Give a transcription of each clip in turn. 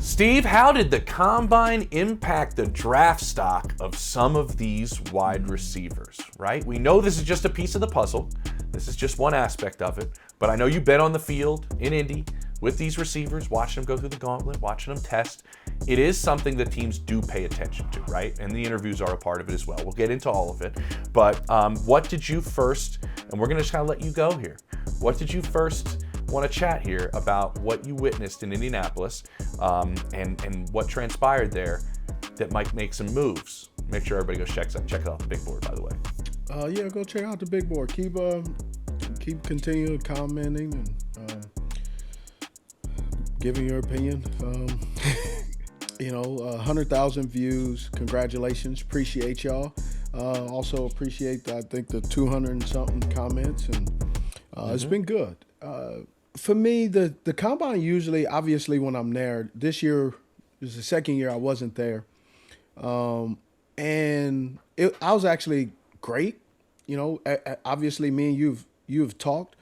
Steve, how did the combine impact the draft stock of some of these wide receivers, right? We know this is just a piece of the puzzle. This is just one aspect of it. But I know you've been on the field in Indy with these receivers, watching them go through the gauntlet, watching them test. It is something that teams do pay attention to, right? And the interviews are a part of it as well. We'll get into all of it. But what did you first, and we're going to just kind of let you go here. What did you first want to chat here about what you witnessed in Indianapolis and what transpired there that might make some moves? Make sure everybody goes check it out the big board, by the way. Yeah, go check out the big board. Keep continuing commenting and giving your opinion. 100,000 views. Congratulations. Appreciate y'all. Also appreciate, I think, the 200 and something comments, and it's been good. For me, the combine usually, obviously, when I'm there, this year is the second year I wasn't there. And I was actually great. Obviously, me and you've talked.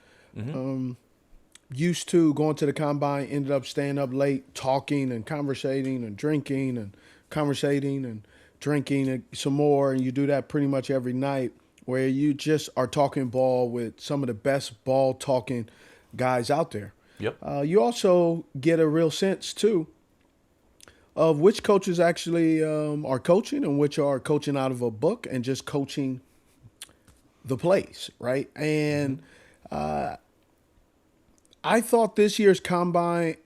Used to going to the combine, ended up staying up late, talking and conversating and drinking and conversating and drinking some more. And you do that pretty much every night, where you just are talking ball with some of the best ball talking guys out there. Yep. You also get a real sense too of which coaches actually are coaching and which are coaching out of a book and just coaching the plays, right? And I thought this year's combine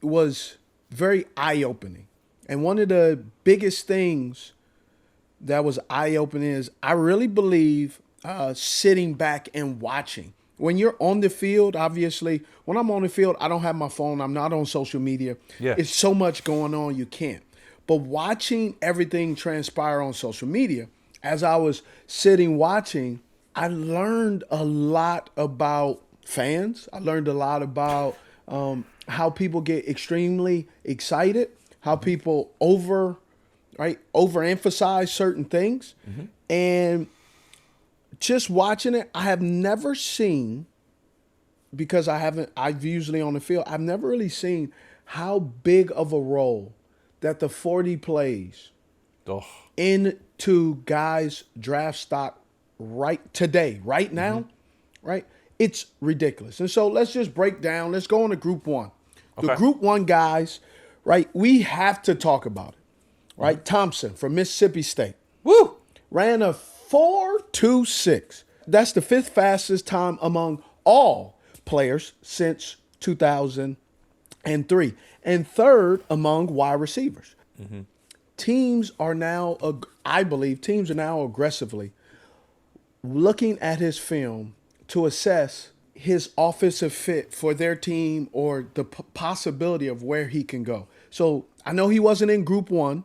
was very eye-opening. And one of the biggest things that was eye-opening is I really believe sitting back and watching. When you're on the field, obviously, when I'm on the field, I don't have my phone. I'm not on social media. Yeah. It's so much going on, you can't. But watching everything transpire on social media, as I was sitting watching, I learned a lot about fans. I learned a lot about how people get extremely excited, how people overemphasize certain things. And just watching it, I have never seen, because I've usually on the field, I've never really seen how big of a role that the 40 plays into guys' draft stock right now, right? It's ridiculous. And so let's just break down. Let's go on to Group 1. Okay. The Group 1 guys, right, we have to talk about it, right? Thompson from Mississippi State. Woo! Ran a 4.26. That's the fifth fastest time among all players since 2003. And third among wide receivers. Teams are now, I believe, aggressively looking at his film to assess his offensive fit for their team or the possibility of where he can go. So I know he wasn't in Group 1.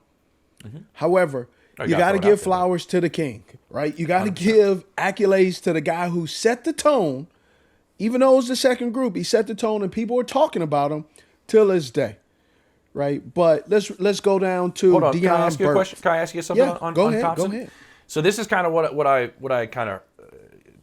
However, you got to give flowers to the king, right? You got to give accolades to the guy who set the tone. Even though it was the second group, he set the tone and people were talking about him till this day, right? But let's go down to Hold on. Deion Can I ask you a Burks. question? Can I ask you something on Thompson? Go ahead. So this is kind of what I kind of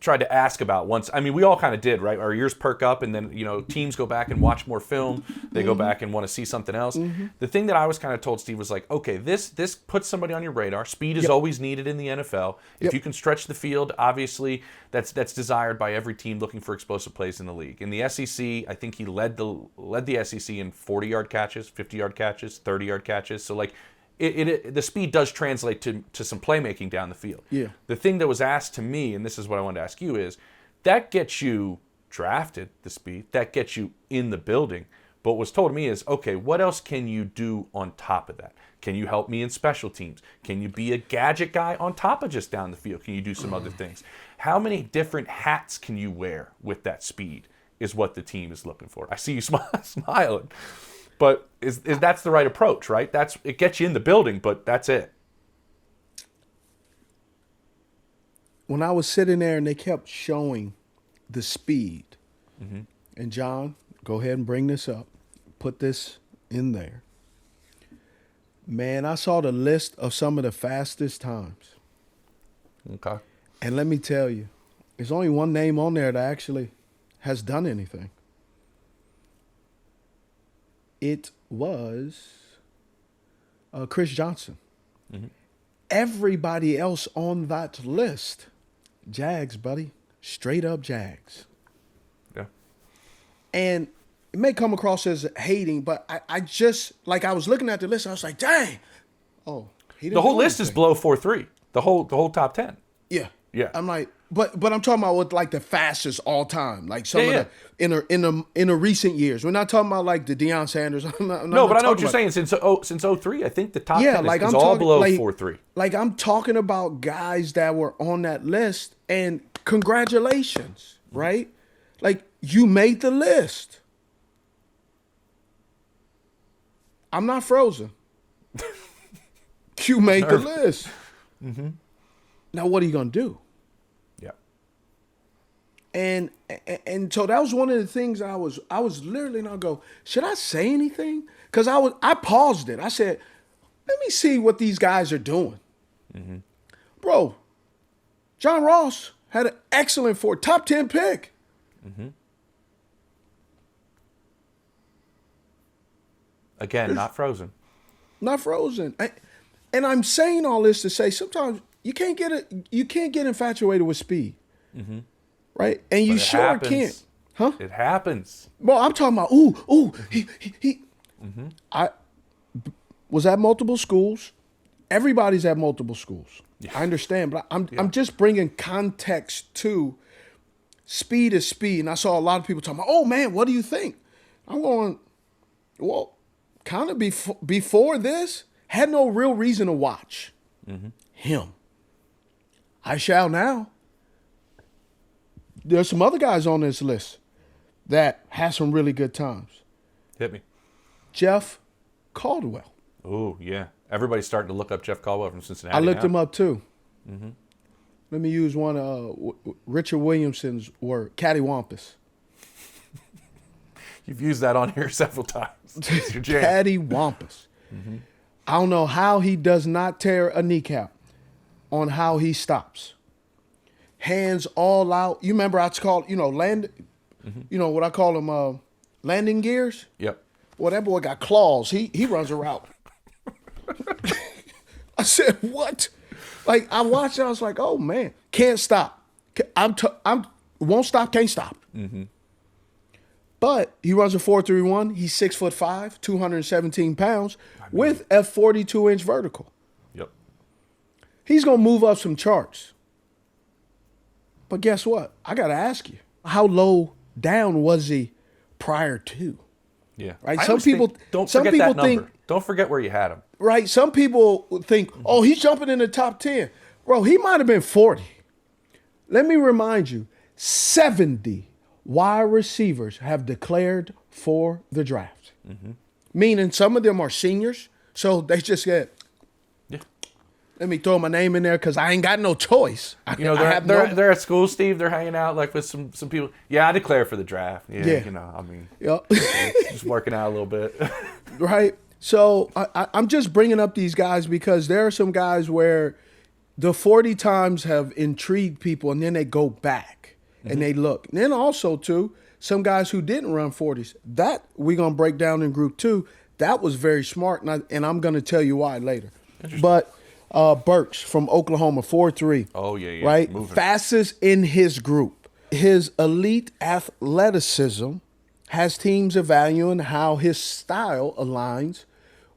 tried to ask about once. I mean, we all kind of did, right? Our ears perk up, and then teams go back and watch more film. They go back and want to see something else. The thing that I was kind of told Steve was like, okay, this puts somebody on your radar. Speed is always needed in the NFL. If you can stretch the field, obviously that's desired by every team looking for explosive plays in the league. In the SEC, I think he led the SEC in 40-yard catches, 50-yard catches, 30-yard catches. So like. The speed does translate to some playmaking down the field. Yeah. The thing that was asked to me, and this is what I wanted to ask you, is that gets you drafted, the speed, that gets you in the building. But what was told to me is, okay, what else can you do on top of that? Can you help me in special teams? Can you be a gadget guy on top of just down the field? Can you do some other things? How many different hats can you wear with that speed is what the team is looking for. I see you smiling. But is that's the right approach, right? It gets you in the building, but that's it. When I was sitting there and they kept showing the speed, and John, go ahead and bring this up, put this in there. Man, I saw the list of some of the fastest times. Okay. And let me tell you, there's only one name on there that actually has done anything. it was Chris Johnson. Mm-hmm. Everybody else on that list, Jags, buddy. Straight up Jags. Yeah. And it may come across as hating, but I just, like, I was looking at the list, I was like, dang. Oh, he didn't The whole do list anything. is below 4-3. The whole top 10. Yeah. Yeah. I'm like, but I'm talking about with like the fastest all time, like some of the in the recent years. We're not talking about like the Deion Sanders. No, but I know what you're saying. Since 03, I think the top 10 like is I'm all talking, below like, 4-3. Like I'm talking about guys that were on that list, and congratulations, right? Like you made the list. I'm not frozen. You made the list. Mm-hmm. Now what are you gonna do? Yeah. And so that was one of the things I was literally not go, should I say anything? Because I paused it. I said, let me see what these guys are doing. Mm-hmm. Bro, John Ross had an excellent top 10 pick. Mm-hmm. Again, not frozen. Not frozen. And I'm saying all this to say sometimes you can't get infatuated with speed. Mm-hmm. Right? And you sure happens. can't. Huh? It happens. Well, I'm talking about, he. Mm-hmm. I was at multiple schools. Everybody's at multiple schools. Yeah. I understand, but I'm just bringing context to speed is speed. And I saw a lot of people talking about, oh, man, what do you think? I'm going, well, kind of before this, had no real reason to watch him. I shall now. There's some other guys on this list that had some really good times. Hit me. Jeff Caldwell. Oh, yeah. Everybody's starting to look up Jeff Caldwell from Cincinnati. I looked him up, too. Mm-hmm. Let me use one Richard Williamson's word, cattywampus. You've used that on here several times. It's your jam. Cattywampus. Mm-hmm. I don't know how he does not tear a kneecap on how he stops. Hands all out. You remember I called, land. Mm-hmm. You know what I call them, landing gears? Yep. Well, that boy got claws. He runs a route. I said, what? Like, I watched it. I was like, oh, man. Can't stop. Won't stop, can't stop. Mm-hmm. But he runs a 4.31. He's 6'5", 217 pounds with a 42-inch vertical. Yep. He's going to move up some charts. But guess what? I got to ask you, how low down was he prior to? Yeah. Right. Don't forget that number. Don't forget where you had him. Right. Some people think, oh, he's jumping in the top 10. Bro, he might have been 40. Let me remind you, 70 wide receivers have declared for the draft. Mm-hmm. Meaning some of them are seniors. So they just said, let me throw my name in there because I ain't got no choice. They're at school, Steve. They're hanging out like with some people. Yeah, I declare for the draft. Yeah. Just working out a little bit. Right. So I'm just bringing up these guys because there are some guys where the 40 times have intrigued people, and then they go back and they look. And then also, too, some guys who didn't run 40s. That we're going to break down in group 2. That was very smart, and I'm going to tell you why later. But Burks from Oklahoma, 4'3". Oh, yeah. Right? Moving. Fastest in his group. His elite athleticism has teams evaluating how his style aligns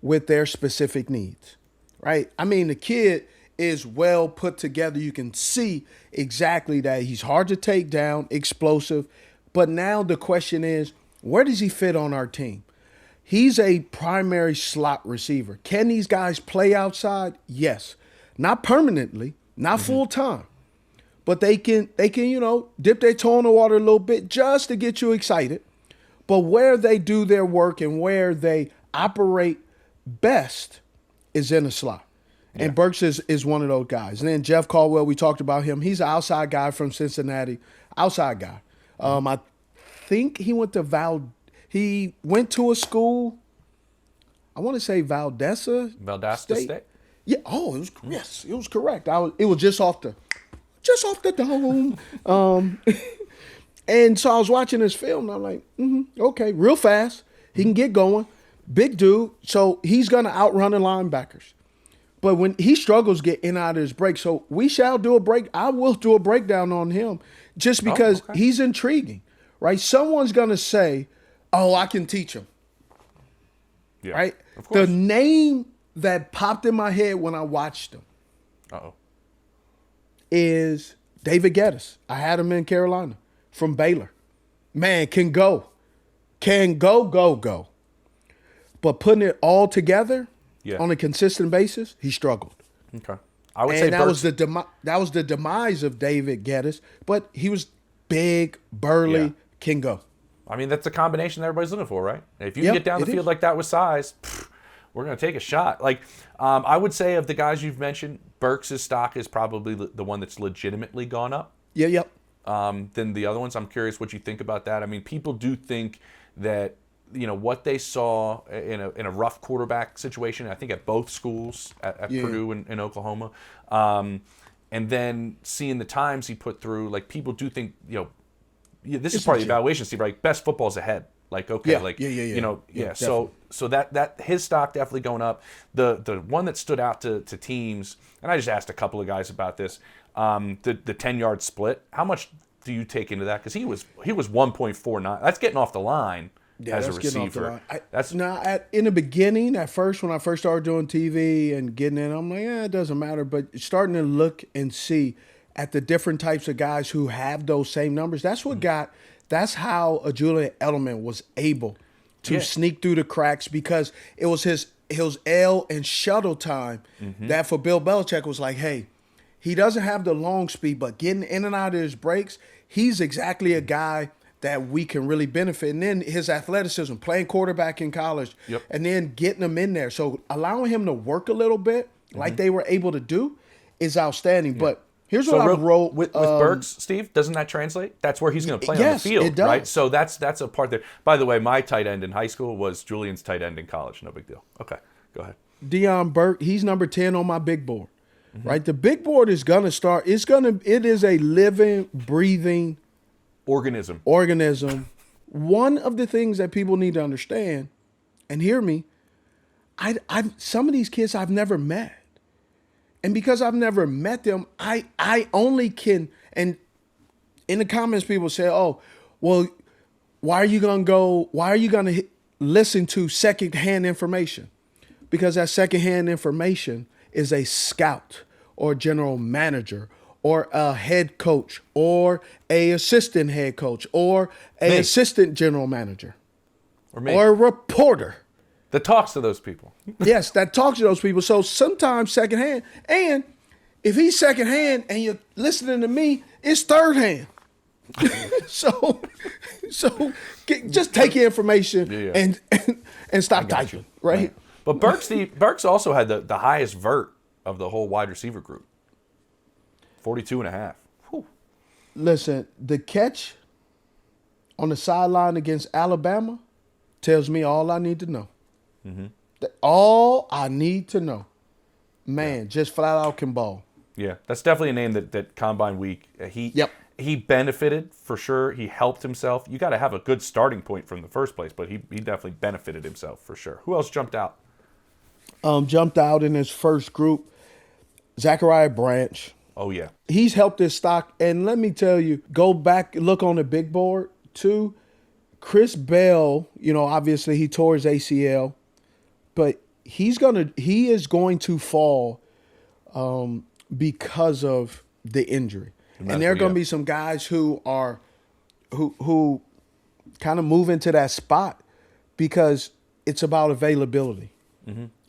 with their specific needs. Right? I mean, the kid is well put together. You can see exactly that. He's hard to take down, explosive. But now the question is, where does he fit on our team? He's a primary slot receiver. Can these guys play outside? Yes. Not permanently, not full time. But they can, dip their toe in the water a little bit just to get you excited. But where they do their work and where they operate best is in the slot. Yeah. And Burks is one of those guys. And then Jeff Caldwell, we talked about him. He's an outside guy from Cincinnati. Outside guy. I think he went to He went to a school, I want to say Valdosta State. Yeah. Oh, it was correct. It was just off the dome. And so I was watching this film, and I'm like, okay, real fast. He can get going. Big dude, so he's going to outrun the linebackers. But when he struggles get in and out of his break, so we shall do a break. I will do a breakdown on him just because he's intriguing, right? Someone's going to say, oh, I can teach him, right? Of course. The name that popped in my head when I watched him is David Geddes. I had him in Carolina from Baylor. Man, can go. But putting it all together on a consistent basis, he struggled. Okay. I would say that was the demise of David Geddes, but he was big, burly, can go. I mean, that's a combination that everybody's looking for, right? If you can get down the field like that with size, we're going to take a shot. Like, I would say of the guys you've mentioned, Burks' stock is probably the one that's legitimately gone up. Yep. Than the other ones. I'm curious what you think about that. I mean, people do think that, what they saw in a rough quarterback situation, I think at both schools, at Purdue and Oklahoma, and then seeing the times he put through, like, people do think, this is part of the evaluation, Steve, right? Best football's ahead. Like, okay, so that his stock definitely going up. The one that stood out to teams, and I just asked a couple of guys about this, the 10-yard split. How much do you take into that? Because he was 1.49. That's getting off the line as a receiver. In the beginning, at first, when I first started doing TV and getting in, I'm like, it doesn't matter. But starting to look and see at the different types of guys who have those same numbers, that's what that's how a Julian Edelman was able to sneak through the cracks, because it was his L and shuttle time that for Bill Belichick was like, hey, he doesn't have the long speed, but getting in and out of his breaks, he's exactly a guy that we can really benefit. And then his athleticism, playing quarterback in college, and then getting him in there. So allowing him to work a little bit like they were able to do is outstanding. But here's what I wrote. With Burks, Steve, doesn't that translate? That's where he's going to play on the field, it does. Right? So that's a part there. By the way, my tight end in high school was Julian's tight end in college. No big deal. Okay, go ahead. Deion Burks, he's number 10 on my big board. Right? The big board is going to start. It is a living, breathing organism. One of the things that people need to understand, and hear me, some of these kids I've never met. And because I've never met them, I only can, and in the comments people say, oh, well, why are you going to listen to secondhand information? Because that secondhand information is a scout or general manager or a head coach or a assistant head coach or a assistant general manager or a reporter that talks to those people. Yes, that talks to those people. So sometimes secondhand, and if he's secondhand and you're listening to me, it's third hand. so just take your information and stop typing, right? But Burks also had the highest vert of the whole wide receiver group. 42.5. Whew. Listen, the catch on the sideline against Alabama tells me all I need to know. All I need to know. Man, just flat out can ball. Yeah, that's definitely a name that Combine Week, he benefited for sure. He helped himself. You got to have a good starting point from the first place, but he definitely benefited himself for sure. Who else jumped out? Jumped out in his first group, Zachariah Branch. Oh, yeah. He's helped his stock. And let me tell you, go back, look on the big board, too. Chris Bell, obviously he tore his ACL, but he is going to fall because of the injury. And there are going to be some guys who kind of move into that spot because it's about availability.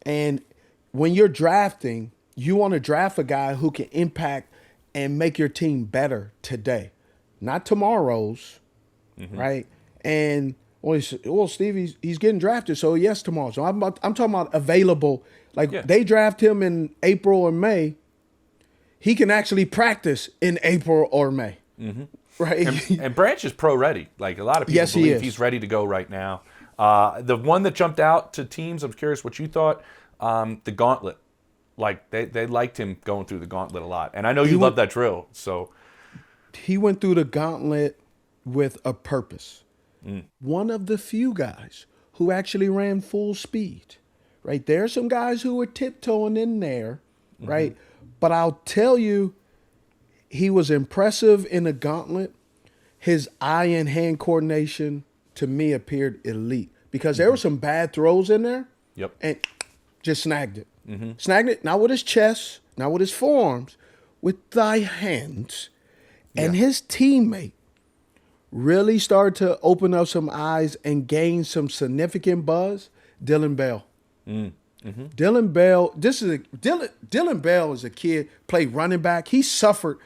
And when you're drafting, you want to draft a guy who can impact and make your team better today, not tomorrow's, right? And Steve, he's getting drafted, so yes, tomorrow. So I'm talking about available. They draft him in April or May. He can actually practice in April or May, right? And Branch is pro ready. Like a lot of people believe he's ready to go right now. The one that jumped out to teams, I'm curious what you thought. The gauntlet. Like they liked him going through the gauntlet a lot, and I know you love that drill. So he went through the gauntlet with a purpose. One of the few guys who actually ran full speed, right? There are some guys who were tiptoeing in there, right? But I'll tell you, he was impressive in the gauntlet. His eye and hand coordination, to me, appeared elite because there were some bad throws in there. Yep. And just snagged it. Snagged it, not with his chest, not with his forearms, with thy hands. And his teammate really started to open up some eyes and gain some significant buzz. Dylan Bell. Dylan Bell, Dylan Bell is a kid, played running back. He suffered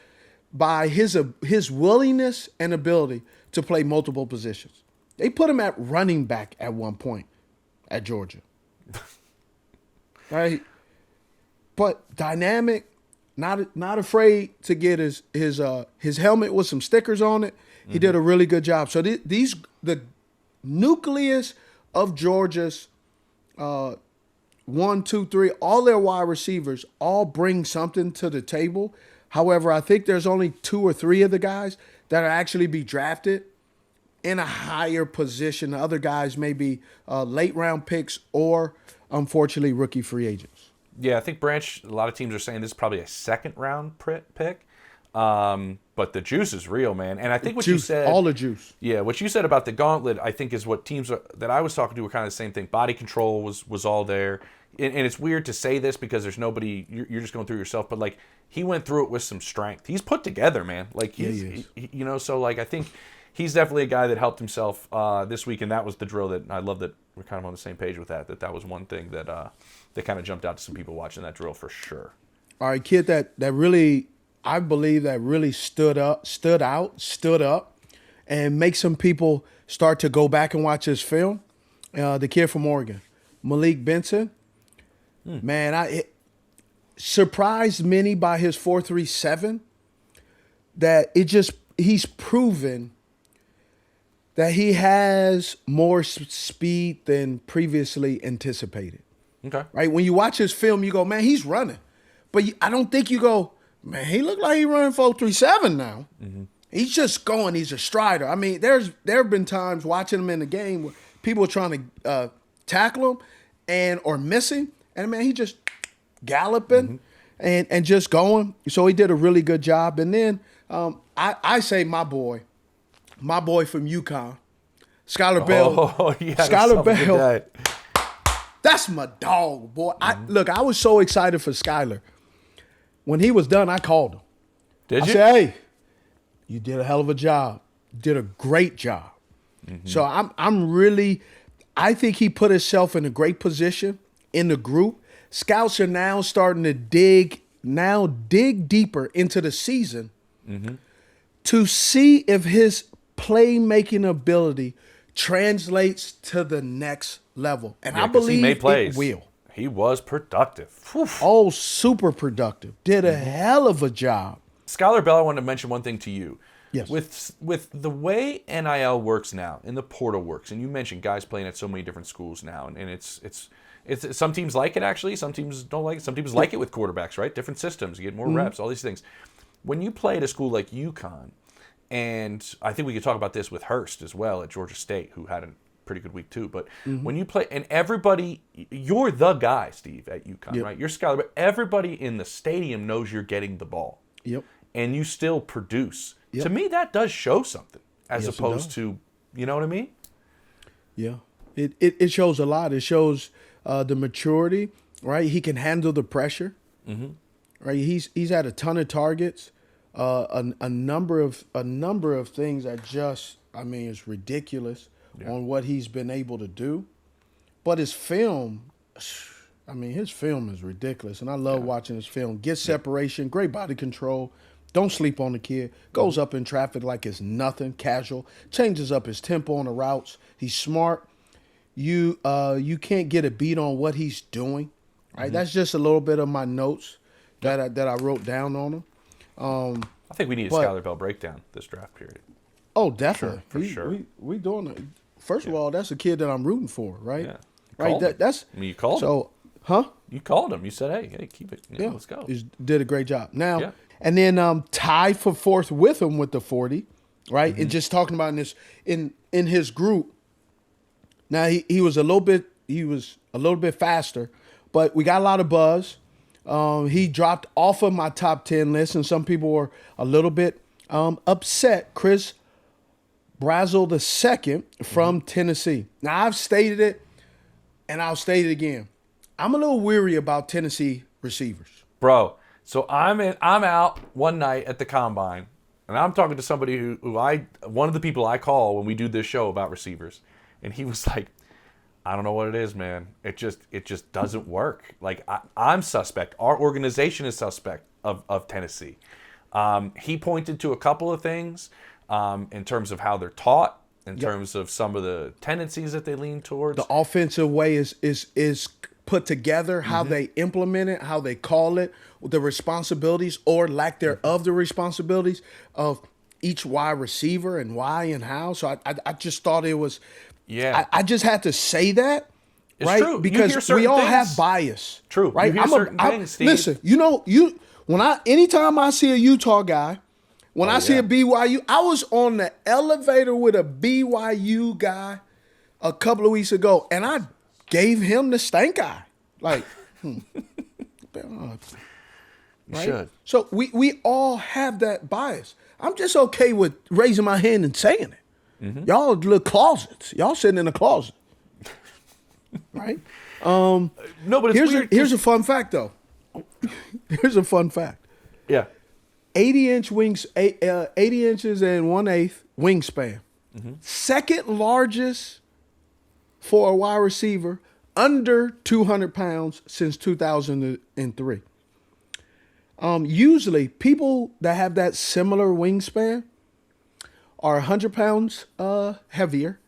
by his willingness and ability to play multiple positions. They put him at running back at one point at Georgia. Right? But dynamic, not afraid to get his helmet with some stickers on it. He did a really good job. So the nucleus of Georgia's 1, 2, 3, all their wide receivers all bring something to the table. However, I think there's only 2 or 3 of the guys that are actually be drafted in a higher position. The other guys may be late round picks or, unfortunately, rookie free agents. Yeah, I think Branch, a lot of teams are saying this is probably a second round pick. But the juice is real, man. And I think what you said, all the juice. Yeah, what you said about the gauntlet, I think is what teams that I was talking to were kind of the same thing. Body control was all there. And it's weird to say this because there's nobody, you're just going through yourself, but like he went through it with some strength. He's put together, man. Like so like I think he's definitely a guy that helped himself this week, and that was the drill that I love that we're kind of on the same page with that was one thing that kind of jumped out to some people watching that drill for sure. All right, kid, that really, I believe that really stood up, and make some people start to go back and watch his film. The kid from Oregon, Malik Benson. Man, it surprised many by his 4.37. That he's proven that he has more speed than previously anticipated. Okay. Right? When you watch his film, you go, man, he's running. But I don't think you go, man, he looked like he running 4.37 now. He's just going. He's a strider. I mean, there have been times watching him in the game where people are trying to tackle him or miss him. And, man, he just galloping and just going. So he did a really good job. And then I say my boy from UConn, Skyler Bell. Oh, yeah. Skyler Bell. That's my dog, boy. Look, I was so excited for Skyler. When he was done, I called him. Did you? I said, hey, you did a hell of a job. You did a great job. So I think he put himself in a great position in the group. Scouts are now starting to dig deeper into the season to see if his playmaking ability translates to the next level. And I believe he made plays. It will. He was productive. Whew. Oh, super productive. Did a hell of a job. Skyler Bell, I wanted to mention one thing to you. Yes. With the way NIL works now, and the portal works, and you mentioned guys playing at so many different schools now, and it's some teams like it actually, some teams don't like it, some teams like it with quarterbacks, right? Different systems, you get more reps, all these things. When you play at a school like UConn, and I think we could talk about this with Hurst as well at Georgia State, who had a pretty good week too. But when you play, and everybody, you're the guy, Steve, at UConn, right? You're Skyler, but everybody in the stadium knows you're getting the ball. Yep. And you still produce. Yep. To me, that does show something, as opposed to, you know what I mean? Yeah. It shows a lot. It shows the maturity, right? He can handle the pressure, right? He's had a ton of targets, a number of things that just, I mean, it's ridiculous on what he's been able to do. But his film, I mean, his film is ridiculous, and I love watching his film. Gets separation, great body control. Don't sleep on the kid. Goes up in traffic like it's nothing, casual. Changes up his tempo on the routes. He's smart. You can't get a beat on what he's doing. Right? That's just a little bit of my notes that I wrote down on him. I think we need a Skyler Bell breakdown this draft period. Oh, definitely. For sure. We doing it. First of all, that's a kid that I'm rooting for, right? Yeah. Right. That's. I mean, you called him. Huh? You called him. You said, hey, keep it. Let's go. He did a great job. Now, and then tied for fourth with him with the 40, right? And just talking about in his group, Now he was a little bit faster, but we got a lot of buzz. He dropped off of my top 10 list, and some people were a little bit upset. Chris Brazzell II from Tennessee. Now, I've stated it, and I'll state it again. I'm a little weary about Tennessee receivers. Bro, so I'm out one night at the Combine, and I'm talking to somebody one of the people I call when we do this show about receivers, and he was like, I don't know what it is, man. It just doesn't work. Like, I'm suspect. Our organization is suspect of Tennessee. He pointed to a couple of things in terms of how they're taught, in terms of some of the tendencies that they lean towards. The offensive way is put together, how they implement it, how they call it, the responsibilities or lack thereof the responsibilities of each wide receiver and why and how. So I just thought it was I just had to say that. It's right? True. Because we all have bias. True. Right? You hear certain things, Steve. Listen, anytime I see a Utah guy, when I see a BYU, I was on the elevator with a BYU guy a couple of weeks ago, and I gave him the stank eye. Like, right? Should. So we all have that bias. I'm just okay with raising my hand and saying it. Mm-hmm. Y'all are little closets. Y'all sitting in a closet. Right? No, but it's weird. Here's a fun fact, though. Here's a fun fact. Yeah. 80 inches and 1/8 wingspan. Mm-hmm. Second largest for a wide receiver, under 200 pounds since 2003. Usually, people that have that similar wingspan are 100 pounds heavier,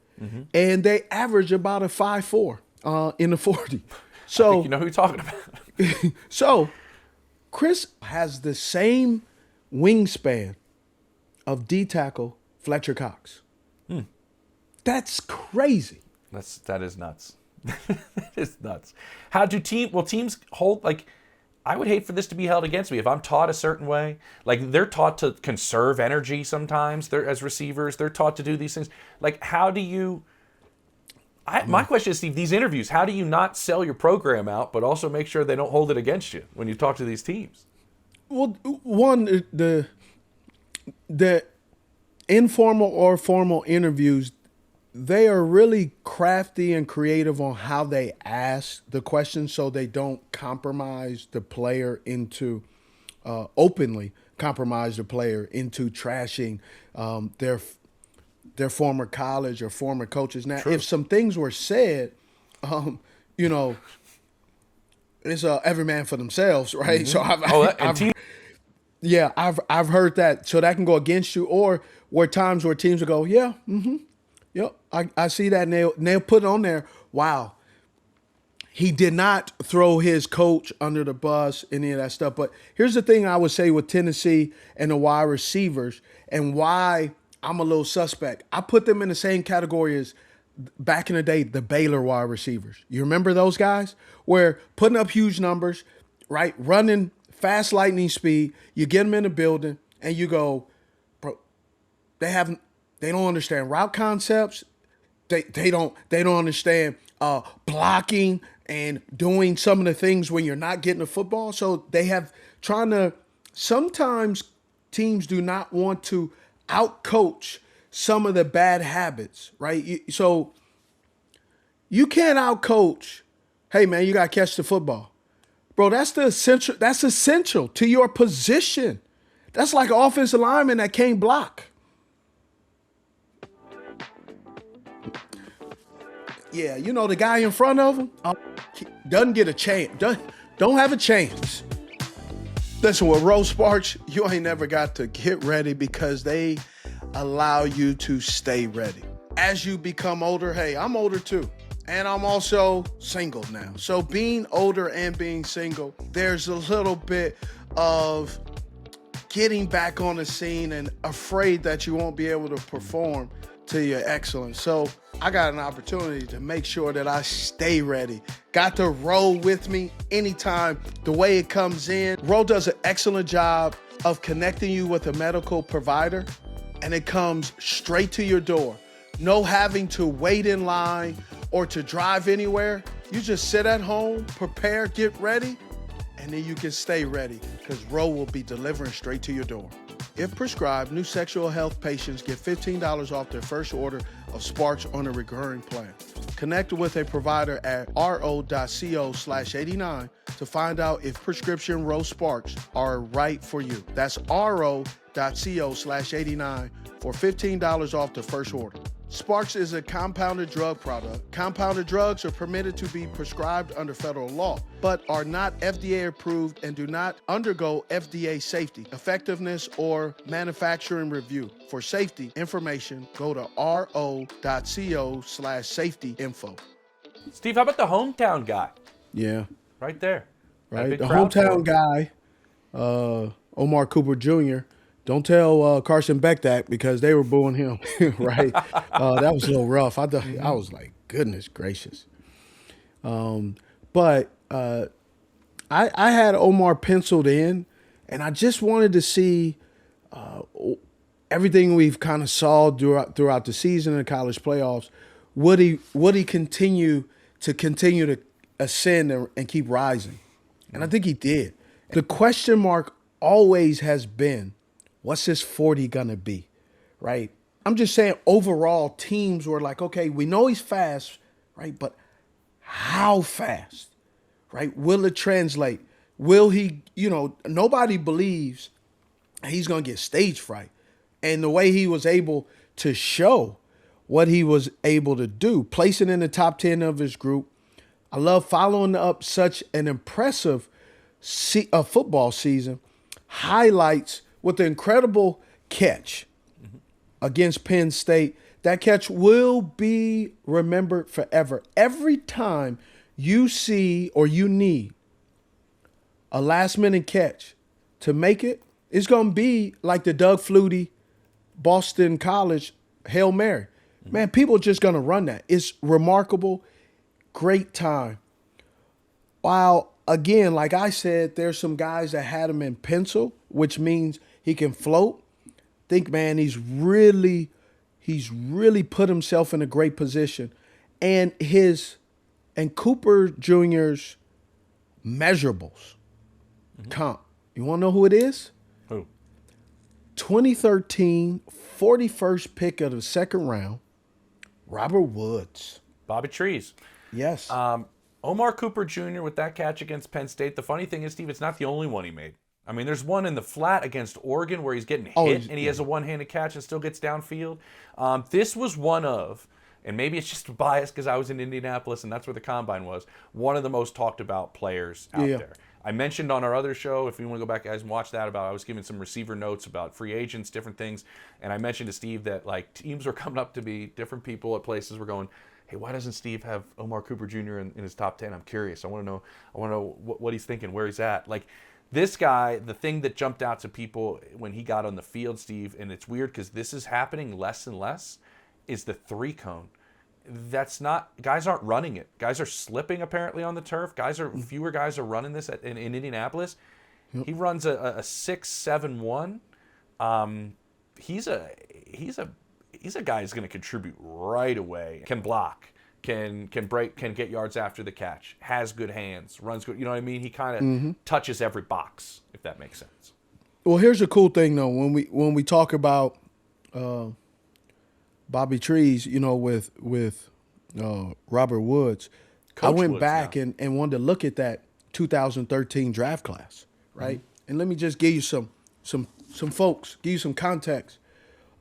and they average about a 5'4" in the 40. So I think you know who you're talking about. So Chris has the same wingspan of D-tackle Fletcher Cox. That's crazy. That is nuts. That is nuts. Will teams hold, like, I would hate for this to be held against me if I'm taught a certain way. Like, they're taught to conserve energy sometimes. As receivers, they're taught to do these things. Like, how do you... my question is, Steve, these interviews, how do you not sell your program out, but also make sure they don't hold it against you when you talk to these teams? Well, one, the informal or formal interviews, they are really crafty and creative on how they ask the questions so they don't compromise the player into openly compromise the player into trashing their former college or former coaches. Now, if some things were said, it's every man for themselves, right? Mm-hmm. So I've heard that. So that can go against you, or where times where teams will go, yep, I see that, and they'll put it on there. Wow, he did not throw his coach under the bus, any of that stuff. But here's the thing I would say with Tennessee and the wide receivers, and why I'm a little suspect. I put them in the same category as back in the day, the Baylor wide receivers. You remember those guys? Where putting up huge numbers, right? Running fast lightning speed. You get them in the building and you go, bro, they don't understand route concepts. They don't understand blocking and doing some of the things when you're not getting the football. So sometimes teams do not want to outcoach some of the bad habits, right? So you can't outcoach, hey man, you got to catch the football. Bro, that's essential to your position. That's like an offensive lineman that can't block. Yeah, the guy in front of him doesn't get a chance. Don't have a chance. Listen, with Rose Sparks, you ain't never got to get ready because they allow you to stay ready. As you become older, hey, I'm older too. And I'm also single now. So being older and being single, there's a little bit of getting back on the scene and afraid that you won't be able to perform to your excellence. So I got an opportunity to make sure that I stay ready. Got to roll with me anytime the way it comes in. Roll does an excellent job of connecting you with a medical provider, and it comes straight to your door. No having to wait in line or to drive anywhere, you just sit at home, prepare, get ready, and then you can stay ready because Roe will be delivering straight to your door. If prescribed, new sexual health patients get $15 off their first order of Sparks on a recurring plan. Connect with a provider at ro.co/89 to find out if prescription Roe Sparks are right for you. That's ro.co/89 for $15 off the first order. Sparks is a compounded drug product. Compounded drugs are permitted to be prescribed under federal law, but are not FDA approved and do not undergo FDA safety, effectiveness, or manufacturing review. For safety information, go to ro.co/safety info. Steve, how about the hometown guy? Yeah. Right there. Right. The hometown guy, Omar Cooper Jr., don't tell Carson Beck that because they were booing him, right? That was a little rough. I was like, goodness gracious. But I had Omar penciled in, and I just wanted to see everything we've kind of saw throughout the season and college playoffs. Would he continue to ascend and keep rising? And I think he did. The question mark always has been, what's his 40 gonna be, right? I'm just saying overall teams were like, okay, we know he's fast, right? But how fast, right? Will it translate? Will he, nobody believes he's gonna get stage fright. And the way he was able to show what he was able to do, placing in the top 10 of his group. I love following up such an impressive football season, highlights with the incredible catch against Penn State. That catch will be remembered forever. Every time you see or you need a last-minute catch to make it, it's going to be like the Doug Flutie Boston College Hail Mary. Man, people are just going to run that. It's remarkable. Great time. While, again, like I said, there's some guys that had him in pencil, which means he can float. Think, man, he's really put himself in a great position. And Cooper Jr.'s measurables comp. You want to know who it is? Who? 2013 41st pick of the second round, Robert Woods. Bobby Trees. Yes. Omar Cooper Jr. with that catch against Penn State. The funny thing is, Steve, it's not the only one he made. I mean, there's one in the flat against Oregon where he's getting hit and he has a one-handed catch and still gets downfield. This was one of, and maybe it's just a bias because I was in Indianapolis and that's where the combine was, one of the most talked about players out there. I mentioned on our other show, if you want to go back guys and watch that, I was giving some receiver notes about free agents, different things, and I mentioned to Steve that like teams were coming up to me, different people at places were going, hey, why doesn't Steve have Omar Cooper Jr. in his top 10? I'm curious. I want to know what he's thinking, where he's at. Like, this guy, the thing that jumped out to people when he got on the field, Steve, and it's weird because this is happening less and less, is the three cone. Guys aren't running it. Guys are slipping apparently on the turf. Fewer guys are running this in Indianapolis. Yep. He runs a 6.71. He's a guy who's going to contribute right away. Can block, can break, can get yards after the catch, has good hands, runs good. You know what I mean? He kind of touches every box, if that makes sense. Well, here's a cool thing though. When we talk about Bobby Trees, with Robert Woods, Coach I went back and wanted to look at that 2013 draft class, right? And let me just give you some folks, give you some context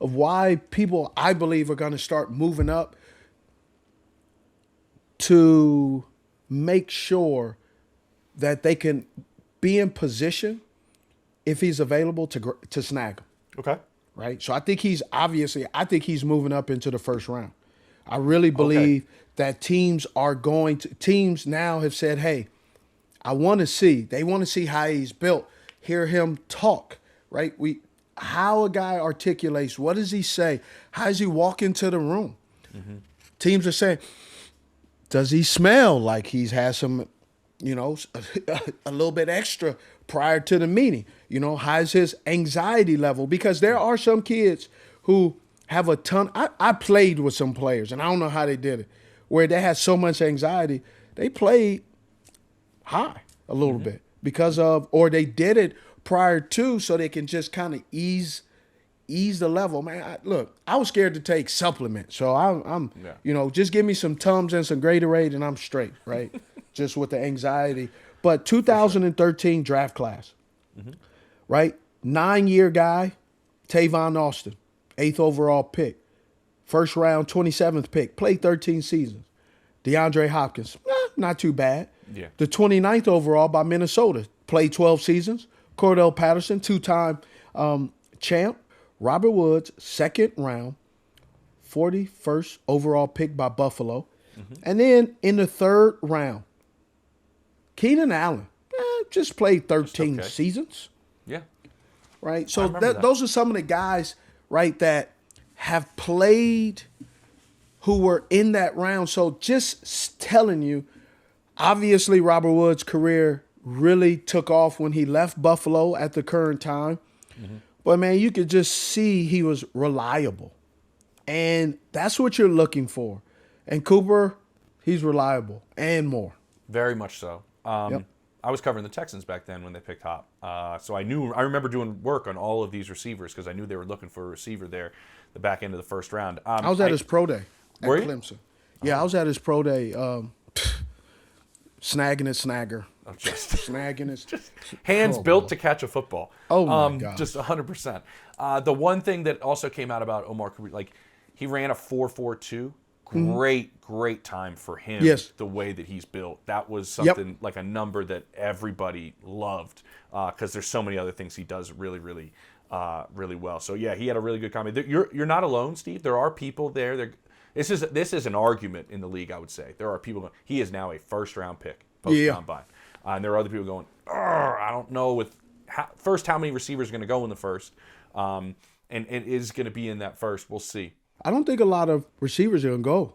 of why people, I believe, are going to start moving up to make sure that they can be in position if he's available to snag him. Okay. Right? So I think he's moving up into the first round. I really believe that teams now have said, hey, they want to see how he's built, hear him talk, right? How a guy articulates, what does he say? How does he walk into the room? Teams are saying, does he smell like he's had some, a little bit extra prior to the meeting? How's his anxiety level? Because there are some kids who have a ton. I played with some players, and I don't know how they did it, where they had so much anxiety, they played high a little bit because of, or they did it prior to so they can just kind of ease the level. Man, look, I was scared to take supplements, so I'm just give me some Tums and some Gatorade and I'm straight, right? Just with the anxiety. But 2013 draft class, right? 9-year guy, Tavon Austin, 8th overall pick. First round, 27th pick, played 13 seasons. DeAndre Hopkins, not too bad. Yeah. The 29th overall by Minnesota, played 12 seasons. Cordell Patterson, 2-time champ. Robert Woods, 2nd round, 41st overall pick by Buffalo. And then in the 3rd round, Keenan Allen, just played 13 seasons. Yeah. Right? So those are some of the guys, right, that have played who were in that round. So just telling you, obviously Robert Woods' career really took off when he left Buffalo at the current time. But, man, you could just see he was reliable. And that's what you're looking for. And Cooper, he's reliable and more. Very much so. I was covering the Texans back then when they picked Hop. So I remember doing work on all of these receivers because I knew they were looking for a receiver there the back end of the first round. I was at his pro day at Clemson. Yeah, I was at his pro day. Snagging his snagger. Snagging his hands built to catch a football. Oh my God. Just 100%. The one thing that also came out about Omar Cooper, like he ran a 4.42. Great time for him. Yes. The way that he's built. That was something like a number that everybody loved because there's so many other things he does really well. So yeah, he had a really good comment. You're not alone, Steve. There are people there. This is an argument in the league, I would say. There are people going, he is now a first-round pick post-combine. And there are other people going, I don't know how many receivers are going to go in the first. And it is going to be in that first. We'll see. I don't think a lot of receivers are going to go.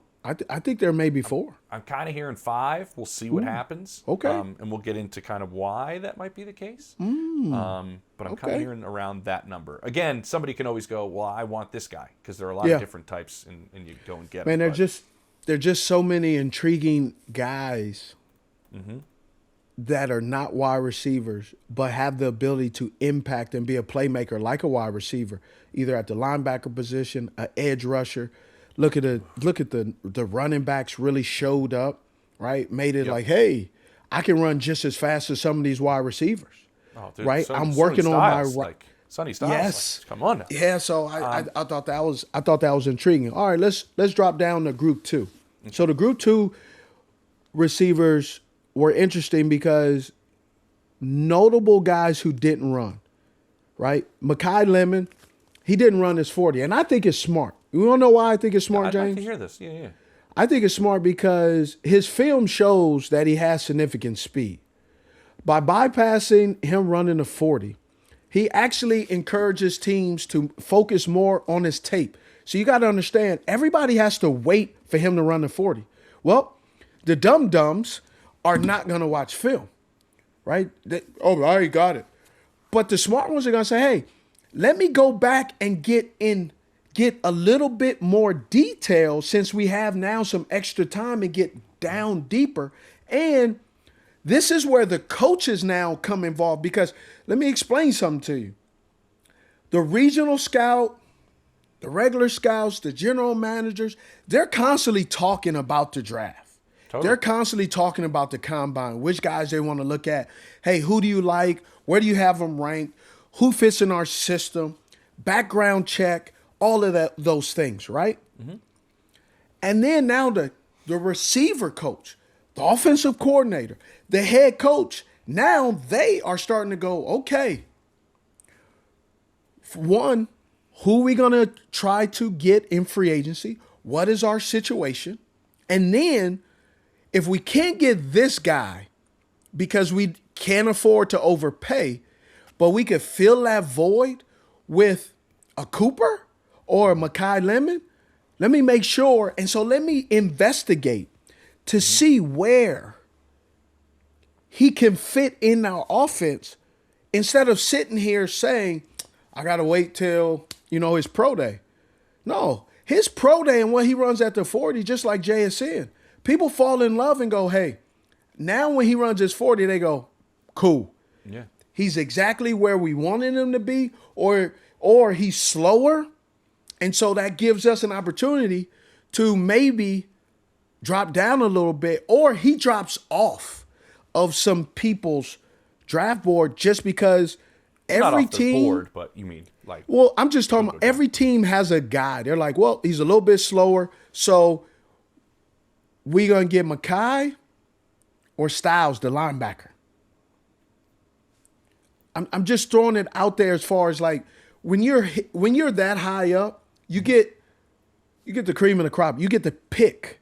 I think there may be 4. I'm kind of hearing 5. We'll see what happens. Okay. And we'll get into kind of why that might be the case. But I'm kind of hearing around that number. Again, somebody can always go, well, I want this guy because there are a lot of different types and you go and get them. Man, there are just so many intriguing guys that are not wide receivers but have the ability to impact and be a playmaker like a wide receiver, either at the linebacker position, an edge rusher. Look at the running backs really showed up, right? Made it like, hey, I can run just as fast as some of these wide receivers, right? I'm working on my Sonny Styles. Yes, come on now. Yeah, so I thought that was intriguing. All right, let's drop down to Group 2. So the Group 2 receivers were interesting because notable guys who didn't run, right? Makai Lemon, he didn't run his 40, and I think it's smart. You want to know why I think it's smart, James? I'd like to hear this. Yeah. I think it's smart because his film shows that he has significant speed. By bypassing him running a 40, he actually encourages teams to focus more on his tape. So you got to understand, everybody has to wait for him to run the 40. Well, the dum-dums are not going to watch film, right? I already got it. But the smart ones are going to say, hey, let me go back and get a little bit more detail since we have now some extra time and get down deeper. And this is where the coaches now come involved because let me explain something to you. The regional scout, the regular scouts, the general managers, they're constantly talking about the draft. Totally. They're constantly talking about the combine, which guys they want to look at. Hey, who do you like? Where do you have them ranked? Who fits in our system? Background check. All of those things, right? And then now the receiver coach, the offensive coordinator, the head coach, now they are starting to go, okay, one, who are we going to try to get in free agency? What is our situation? And then if we can't get this guy because we can't afford to overpay, but we could fill that void with a Cooper or Makai Lemon, let me make sure. And so let me investigate to see where he can fit in our offense instead of sitting here saying, I got to wait till, his pro day. No, his pro day and what he runs at the 40, just like JSN, people fall in love and go, hey, now when he runs his 40, they go, cool. Yeah. He's exactly where we wanted him to be, or he's slower. And so that gives us an opportunity to maybe drop down a little bit, or he drops off of some people's draft board just because every Not off team. the board, but you mean like. Well, I'm just talking about every team has a guy. They're like, well, he's a little bit slower, so we're going to get Makai or Styles, the linebacker. I'm just throwing it out there as far as like when you're that high up, you get the cream of the crop. You get to pick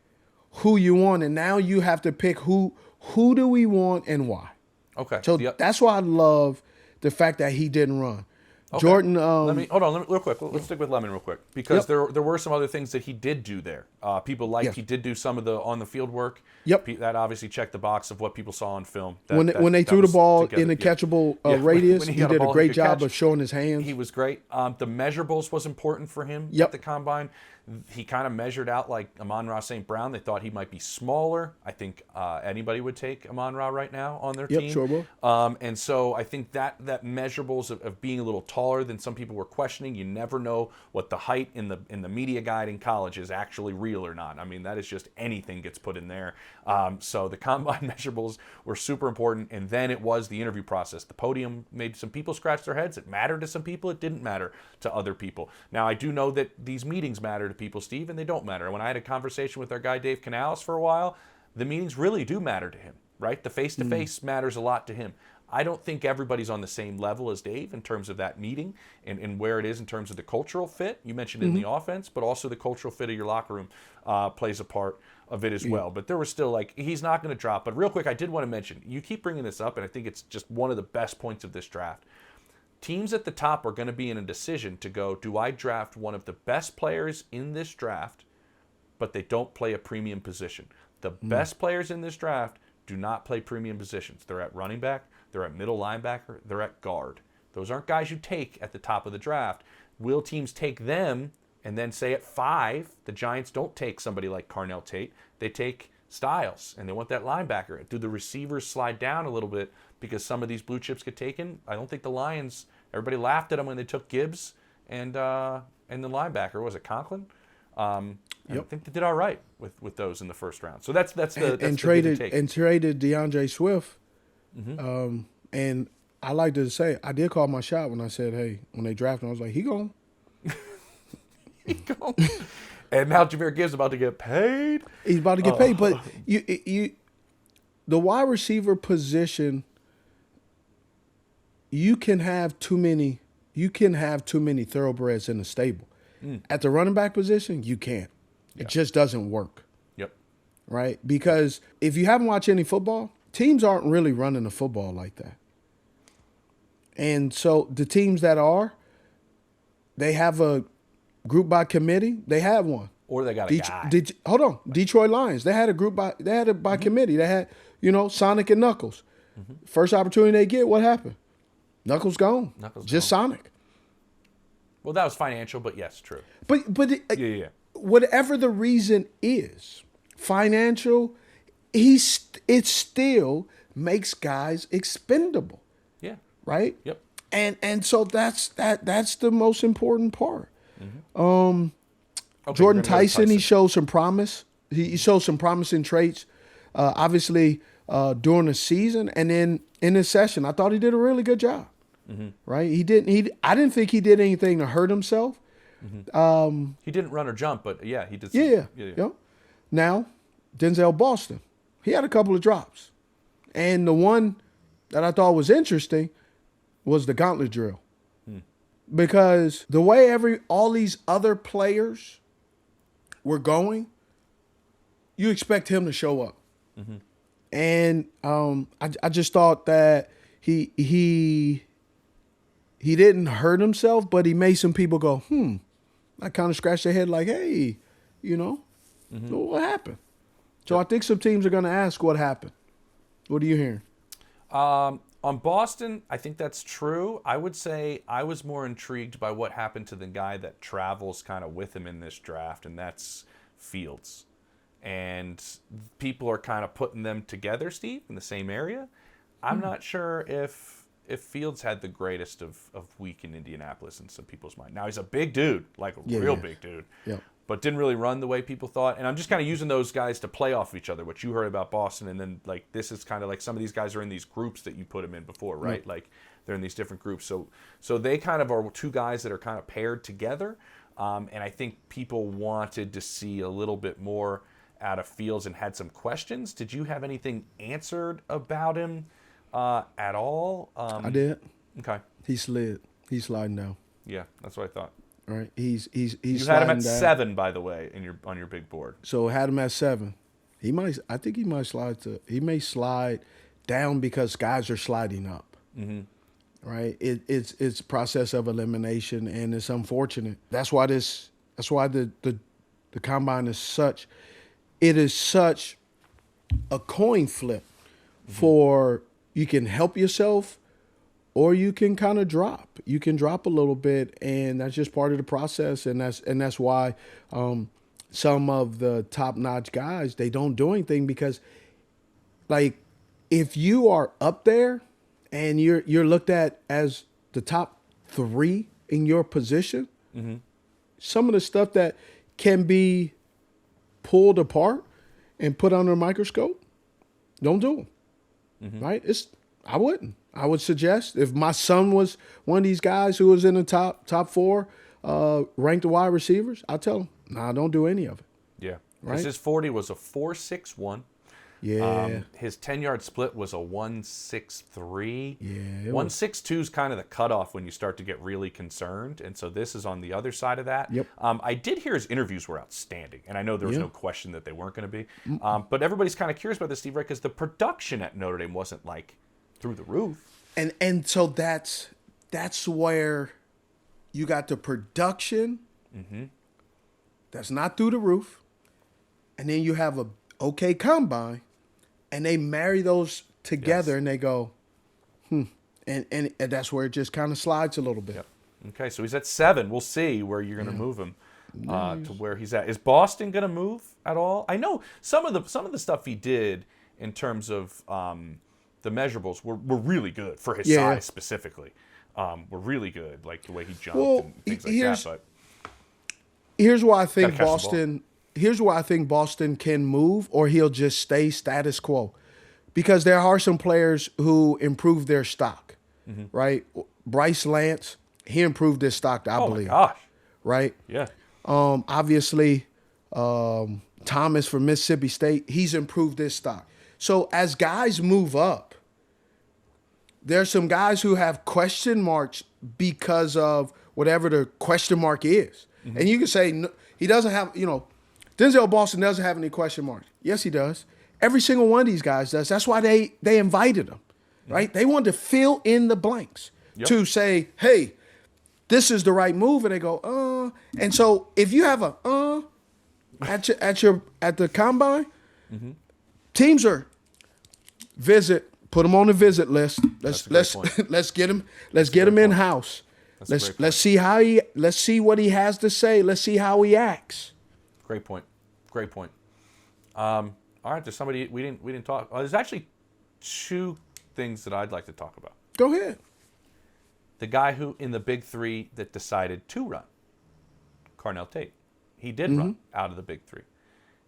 who you want, and now you have to pick who do we want and why. Okay. So that's why I love the fact that he didn't run. Okay. Jordan. Let me real quick. Let's stick with Lemon real quick because there were some other things that he did do there. People liked he did do some of the on the field work. Yep. That obviously checked the box of what people saw on film. When they threw the ball in the catchable radius, he did a great job of showing his hands. He was great. The measurables was important for him at the combine. He kind of measured out like Amon-Ra St. Brown. They thought he might be smaller. I think anybody would take Amon-Ra right now on their team. Yep, sure will. And so I think that measurables of being a little taller than some people were questioning. You never know what the height in the media guide in college is actually real or not. I mean, that is just anything gets put in there. So the combine measurables were super important. And then it was the interview process. The podium made some people scratch their heads. It mattered to some people. It didn't matter to other people. Now, I do know that these meetings matter to people, Steve, and they don't matter. When I had a conversation with our guy Dave Canales for a while, the meetings really do matter to him, right? The face-to-face matters a lot to him. I don't think everybody's on the same level as Dave in terms of that meeting and where it is in terms of the cultural fit. You mentioned in the offense, but also the cultural fit of your locker room plays a part of it as well. But there was still like, he's not going to drop. But real quick, I did want to mention, you keep bringing this up, and I think it's just one of the best points of this draft. Teams at the top are going to be in a decision to go, do I draft one of the best players in this draft, but they don't play a premium position? The best players in this draft do not play premium positions. They're at running back, they're at middle linebacker, they're at guard. Those aren't guys you take at the top of the draft. Will teams take them and then say at 5, the Giants don't take somebody like Carnell Tate, they take Styles, and they want that linebacker? Do the receivers slide down a little bit because some of these blue chips get taken? I don't think the Lions, everybody laughed at them when they took Gibbs and the linebacker, was it Conklin? I think they did all right with those in the first round. So that's traded DeAndre Swift. And I like to say I did call my shot when I said, hey, when they drafted him, I was like, he gone. He gone. And now Jahmyr Gibbs about to get paid. He's about to get paid, but you the wide receiver position, you can have too many thoroughbreds in the stable. At the running back position, you can't. It just doesn't work. Yep. Right? Because if you haven't watched any football, teams aren't really running the football like that. And so the teams that are, they have a group by committee. They have one. Or they got a guy. Hold on. Detroit Lions. They had it by committee. They had, Sonic and Knuckles. First opportunity they get, what happened? Knuckles gone. Just gone. Sonic. Well, that was financial, but yes, true. But whatever the reason is, financial, it still makes guys expendable. Yeah. Right? Yep. And so that's the most important part. Okay, Jordan Tyson, he showed some promise. He showed some promising traits, obviously, during the season. And then in his session, I thought he did a really good job. Right? I didn't think he did anything to hurt himself. He didn't run or jump, but yeah, he did. Yeah. Now, Denzel Boston, he had a couple of drops. And the one that I thought was interesting was the gauntlet drill. Because the way all these other players were going, you expect him to show up. And I just thought that he didn't hurt himself, but he made some people go, I kind of scratched their head like, hey, what happened? So I think some teams are going to ask what happened. What are you hearing? On Boston, I think that's true. I would say I was more intrigued by what happened to the guy that travels kind of with him in this draft, and that's Fields. and people are kind of putting them together, Steve, in the same area. I'm not sure if Fields had the greatest of week in Indianapolis in some people's mind. Now, he's a big dude, like a real big dude, but didn't really run the way people thought. And I'm just kind of using those guys to play off of each other, what you heard about Boston. And then, like, this is kind of like some of these guys are in these groups that you put them in before, right? Like, they're in these different groups. So they kind of are two guys that are kind of paired together. And I think people wanted to see a little bit more out of Fields and had some questions. Did you have anything answered about him at all? I did. Okay. He slid. He's sliding down. Yeah, that's what I thought. All right. He's You sliding had him at down. 7, by the way, on your big board. So had him at 7. I think he may slide down because guys are sliding up. Mm-hmm. Right? It's a process of elimination, and it's unfortunate. That's why the combine is such a coin flip for you can help yourself or you can kind of drop. You can drop a little bit, and that's just part of the process, and that's why some of the top-notch guys, they don't do anything because, like, if you are up there and you're looked at as the top 3 in your position, some of the stuff that can be pulled apart and put under a microscope, don't do them. Right? I wouldn't. I would suggest if my son was one of these guys who was in the top 4 ranked wide receivers, I'd tell him, nah, don't do any of it. Yeah. Right? His 40 was a 4.61. Yeah. His 10-yard split was a 1.63. Yeah. 1.62 is kind of the cutoff when you start to get really concerned, and so this is on the other side of that. Yep. I did hear his interviews were outstanding, and I know there was no question that they weren't going to be. But everybody's kind of curious about this, Steve, right? Because the production at Notre Dame wasn't like through the roof. And so that's where you got the production that's not through the roof, and then you have a okay combine, and they marry those together, and they go, and that's where it just kind of slides a little bit. Yep. Okay, so he's at 7. We'll see where you're going to move him to where he's at. Is Boston going to move at all? I know some of the stuff he did in terms of the measurables were really good for his size specifically. Were really good, like the way he jumped and things like that. But here's why I think Boston. Here's why I think Boston can move, or he'll just stay status quo, because there are some players who improved their stock, right? Bryce Lance, he improved his stock, I believe. Oh my gosh! Right? Yeah. Obviously, Thomas from Mississippi State, he's improved his stock. So as guys move up, there's some guys who have question marks because of whatever the question mark is, and you can say no, he doesn't have, Denzel Boston doesn't have any question marks. Yes, he does. Every single one of these guys does. That's why they invited him, right? They wanted to fill in the blanks to say, hey, this is the right move, and they go, And so if you have a at the combine, teams are put them on the visit list. Let's get him in house. Let's see what he has to say. Let's see how he acts. Great point. All right, there's somebody we didn't talk. There's actually 2 things that I'd like to talk about. Go ahead. The guy who in the big 3 that decided to run, Carnell Tate. He did run out of the big 3.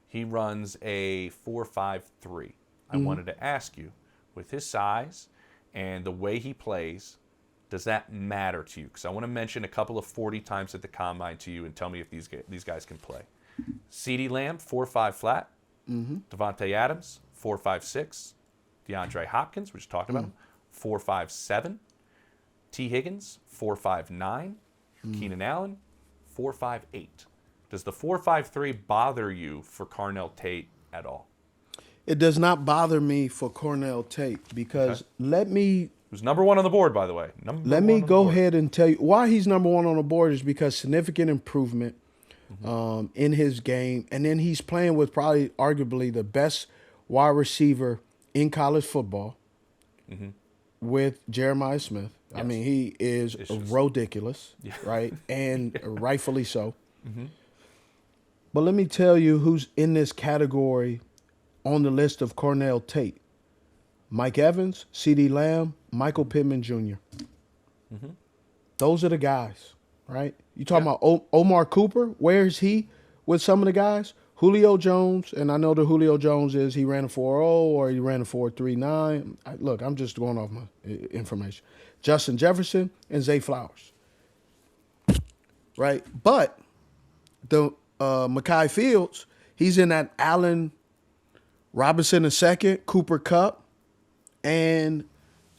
He runs a 4.53. I wanted to ask you, with his size and the way he plays, does that matter to you? Because I want to mention a couple of 40 times at the combine to you and tell me if these guys can play. CeeDee Lamb, 4.5 flat. Devontae Adams, 4.56. DeAndre Hopkins, we just talked about him, 4.57. T. Higgins, 4.59. Keenan Allen, 4.58. Does the 4.53 bother you for Carnell Tate at all? It does not bother me for Carnell Tate because who's number 1 on the board, by the way. Let me go ahead and tell you why he's number 1 on the board is because significant improvement in his game, and then he's playing with probably arguably the best wide receiver in college football with Jeremiah Smith. Yes. I mean, he is ridiculous, right? And rightfully so. But let me tell you who's in this category on the list of Carnell Tate. Mike Evans, CeeDee Lamb, Michael Pittman Jr. Those are the guys, right? You talking about Omar Cooper? Where's he with some of the guys? Julio Jones, and I know the Julio Jones is he ran a 4.0 or he ran a 4.39. Look, I'm just going off my information. Justin Jefferson and Zay Flowers, right? But the Makai Fields, he's in that Allen Robinson II, Cooper Kupp, and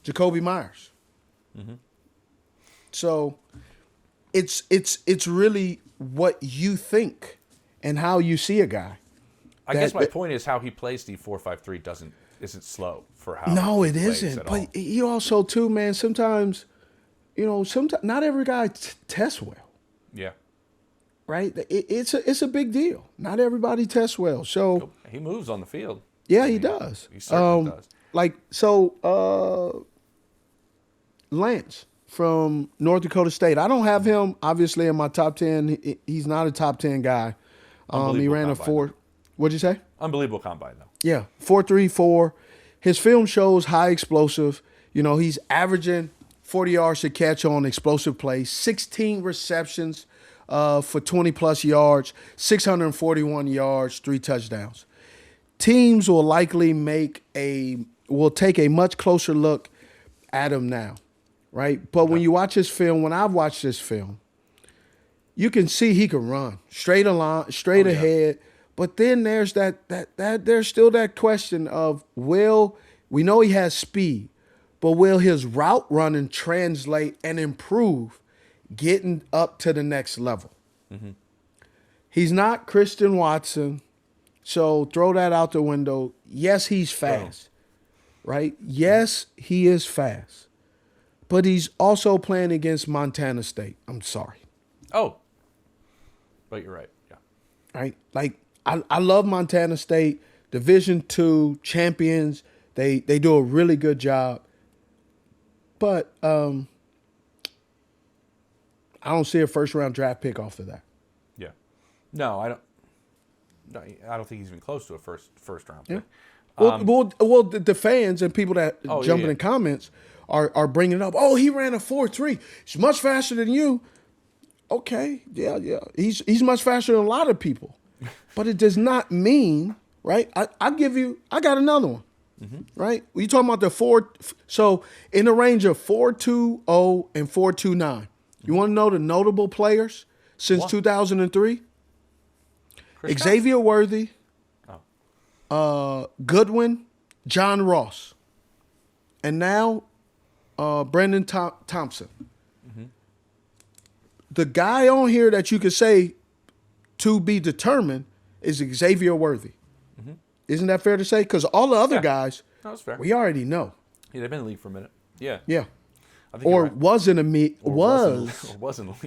Jacoby Myers. So it's really what you think and how you see a guy. I guess my point is how he plays the 4.53 isn't slow for how. No, it plays isn't. at But all. you also too, man. Sometimes, sometimes not every guy tests well, Yeah. right? It's a big deal. Not everybody tests well. So He moves on the field. yeah, he does. He certainly does. Lance from North Dakota State. I don't have him obviously in my top 10. He's not a top 10 guy. He ran a 4. What'd you say? Unbelievable combine though. Yeah, 4.34. His film shows high explosive. He's averaging 40 yards to catch on explosive plays, 16 receptions for 20-plus yards, 641 yards, 3 touchdowns. Teams will likely will take a much closer look at him now, right? But when you watch his film, when I've watched this film, you can see he can run straight ahead. But then there's there's still that question of we know he has speed, but will his route running translate and improve getting up to the next level? He's not Christian Watson, so throw that out the window. Yes, he's fast, right? Yes, he is fast, but he's also playing against Montana State. I'm sorry. Oh, but you're right. Yeah. Right? Like, I love Montana State, Division II champions. They do a really good job. But I don't see a first-round draft pick off of that. Yeah. No, I don't. No, I don't think he's even close to a first round pick. Yeah. Well, the fans and people that jumping in comments are bringing it up. Oh, he ran a 4.3. He's much faster than you. Okay, yeah. He's much faster than a lot of people. But it does not mean, right? I got another one, right? You talking about the 4, so in the range of 4.20 and 4.29. You want to know the notable players since 2003? Xavier Worthy, Goodwin, John Ross, and now Brenen Thompson. The guy on here that you could say to be determined is Xavier Worthy. Isn't that fair to say? Because all the other guys, that's fair. we already know. Yeah, they've been in the league for a minute. Yeah. Yeah. I think you're right. Was in the league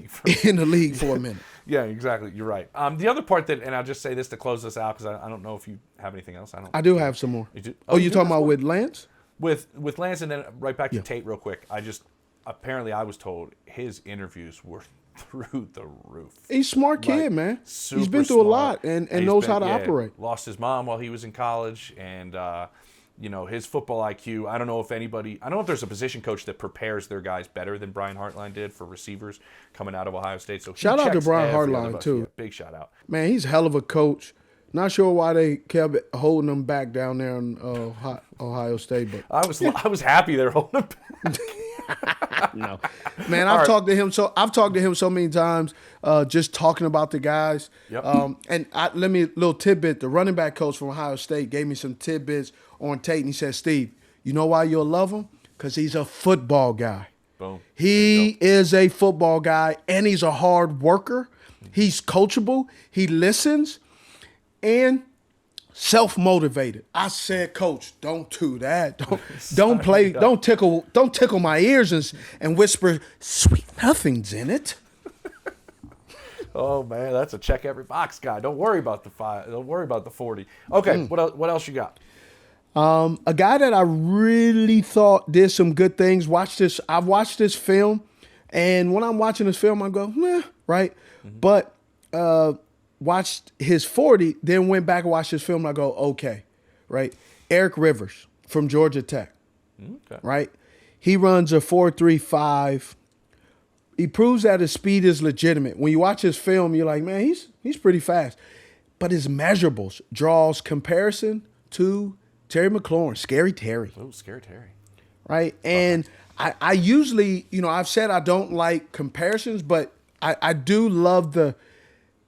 for in the league for a minute. Yeah, exactly. You're right. The other part and I'll just say this to close this out because I don't know if you have anything else. I do have some more. You do? You talking about with Lance? With Lance, and then right back to Tate real quick. Apparently I was told his interviews were through the roof. He's a smart kid, man. Super He's been through smart. a lot and knows how to operate. Lost his mom while he was in college, and his football IQ. I don't know if there's a position coach that prepares their guys better than Brian Hartline did for receivers coming out of Ohio State. So shout out to Brian Hartline too. Yeah, big shout out. Man, he's a hell of a coach. Not sure why they kept holding him back down there in Ohio State, but I was happy they're holding him back. No, man, I've talked to him so many times, just talking about the guys. Yep. Let me little tidbit. The running back coach from Ohio State gave me some tidbits on Tate, and he said, "Steve, you know why you'll love him? Because he's a football guy. Boom. He is a football guy, and he's a hard worker. He's coachable. He listens, and." Self-motivated. I said, Coach, don't do that. Don't play. Don't tickle my ears and whisper sweet nothings in it. Oh man, that's a check every box guy. Don't worry about the 5. Don't worry about the 40. Okay, what else you got? A guy that I really thought did some good things. I've watched this film, and when I'm watching this film, I go, right. But watched his 40, then went back and watched his film, and I go, okay, right? Eric Rivers from Georgia Tech, right? He runs a 4.35. He proves that his speed is legitimate. When you watch his film, you're like, man, he's pretty fast. But his measurables draws comparison to Terry McLaurin, Scary Terry. Oh, Scary Terry. Right? And I usually, I've said I don't like comparisons, but I do love the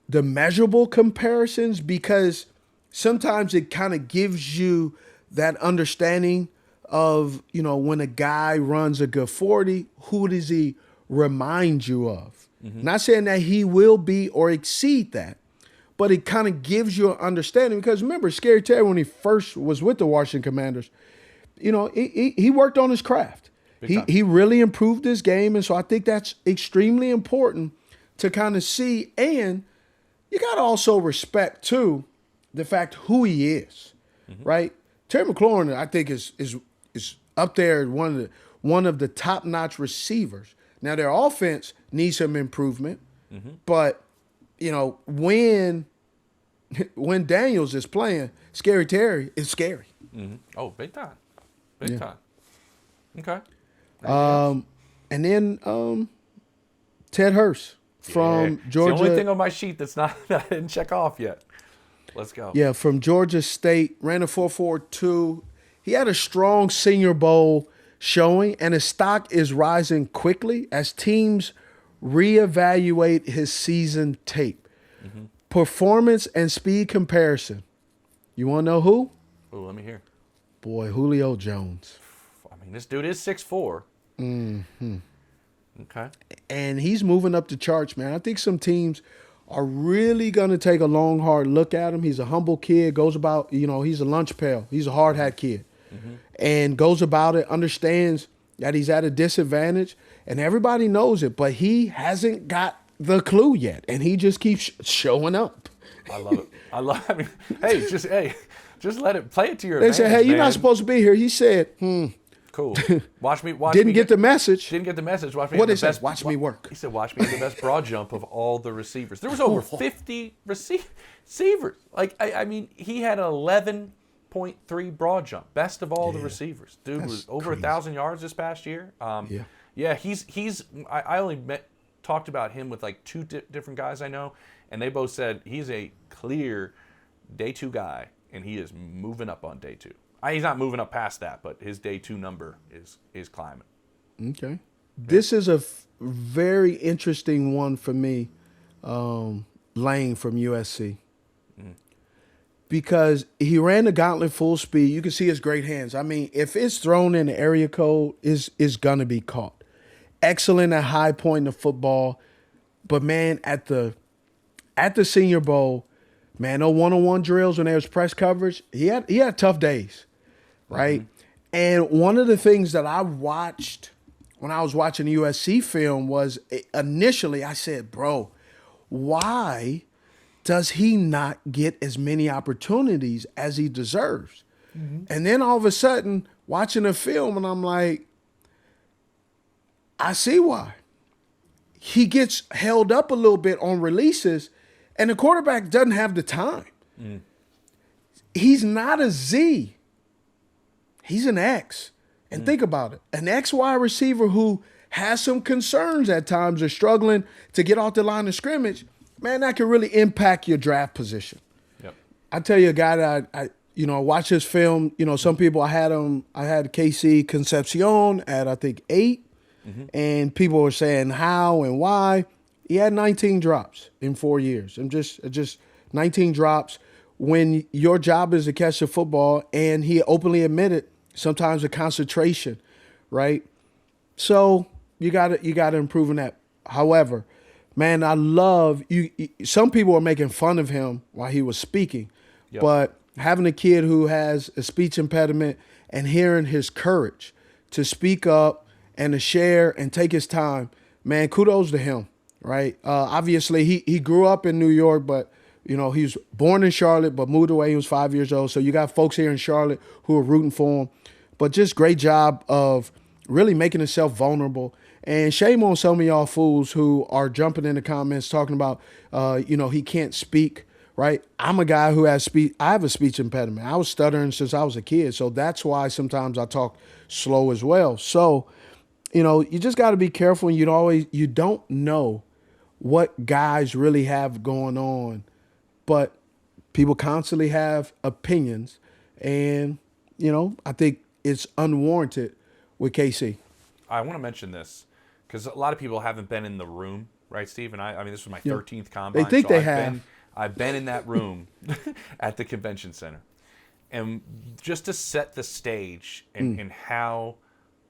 measurable comparisons because sometimes it kind of gives you that understanding of, when a guy runs a good 40, who does he remind you of? Not saying that he will be or exceed that, but it kind of gives you an understanding because remember, Scary Terry, when he first was with the Washington Commanders, he worked on his craft. He really improved his game, and so I think that's extremely important to kind of see. And you got to also respect, too, the fact who he is, right? Terry McLaurin, I think, is up there one of the top-notch receivers. Now, their offense needs some improvement, but, when Daniels is playing, Scary Terry is scary. Oh, big time. Big time. Okay. And then Ted Hurst from Georgia. It's the only thing on my sheet that I didn't check off yet. Let's go. Yeah, from Georgia State, ran a 4.42. He had a strong Senior Bowl showing, and his stock is rising quickly as teams reevaluate his season tape. Performance and speed comparison. You want to know who? Oh, let me hear. Boy, Julio Jones. I mean, this dude is 6'4". Okay. And he's moving up the charts, man. I think some teams are really going to take a long, hard look at him. He's a humble kid, goes about, he's a lunch pail. He's a hard hat kid. And goes about it, understands that he's at a disadvantage, and everybody knows it, but he hasn't got the clue yet, and he just keeps showing up. I love it. Just let it play it to your They advantage, said, hey, you're man. not supposed to be here. He said, Cool. Watch me. Didn't get the message. Didn't get the message. Watch me. What hit is the that? best, Watch me work. He said, watch me hit the best broad jump of all the receivers. There was over 50 receivers. Like, I mean, he had an 11.3 broad jump. Best of all the receivers. Dude was over 1,000 yards this past year. Yeah, he's. I only talked about him with like two different guys I know, and they both said he's a clear day 2 guy, and he is moving up on day 2. He's not moving up past that, but his day 2 number is climbing. Okay. This is a very interesting one for me, Lane from USC. Because he ran the gauntlet full speed. You can see his great hands. I mean, if it's thrown in the area code, is going to be caught. Excellent at high point in the football. But, man, at the Senior Bowl, man, no one-on-one drills when there was press coverage. He had tough days, right? And one of the things that I watched when I was watching the USC film was initially I said, bro, why does he not get as many opportunities as he deserves? And then all of a sudden, watching the film, and I'm like, I see why. He gets held up a little bit on releases, and the quarterback doesn't have the time. He's not a Z. He's an X. And think about it. An X wide receiver who has some concerns at times or struggling to get off the line of scrimmage, man, that can really impact your draft position. Yep. I tell you a guy that I watch his film, some people I had KC Concepcion at I think 8, and people were saying how and why. He had 19 drops in 4 years. And just 19 drops when your job is to catch the football, and he openly admitted sometimes the concentration, right? So you got to improve in that. However, man, I love you. Some people are making fun of him while he was speaking, but having a kid who has a speech impediment and hearing his courage to speak up and to share and take his time, man, kudos to him, right? Obviously, he grew up in New York, but he was born in Charlotte, but moved away. He was 5 years old. So you got folks here in Charlotte who are rooting for him. But just great job of really making himself vulnerable. And shame on some of y'all fools who are jumping in the comments talking about, he can't speak, right? I'm a guy who has speech. I have a speech impediment. I was stuttering since I was a kid. So that's why sometimes I talk slow as well. So, you just got to be careful. And you don't know what guys really have going on, but people constantly have opinions. And, I think it's unwarranted with KC. I want to mention this because a lot of people haven't been in the room, right, Steve? And I mean, this was my 13th combine. They think so they have. I've been in that room at the convention center. And just to set the stage and how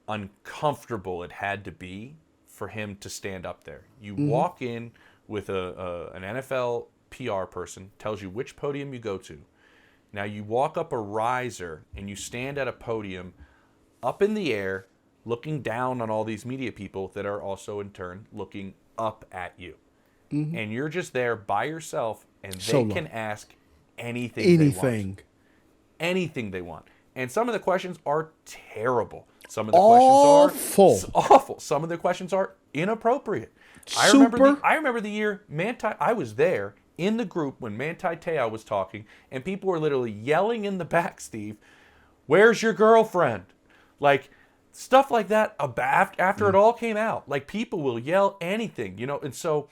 uncomfortable it had to be for him to stand up there. You walk in with an NFL PR person, tells you which podium you go to. Now you walk up a riser and you stand at a podium up in the air, looking down on all these media people that are also in turn looking up at you. And you're just there by yourself, and they can ask anything they want. Anything they want. And some of the questions are terrible. Some of the questions are awful. Some of the questions are inappropriate. I remember the year I was there in the group when Manti Te'o was talking, and people were literally yelling in the back, Steve, "Where's your girlfriend?" Like, stuff like that after it all came out. Like, people will yell anything, and so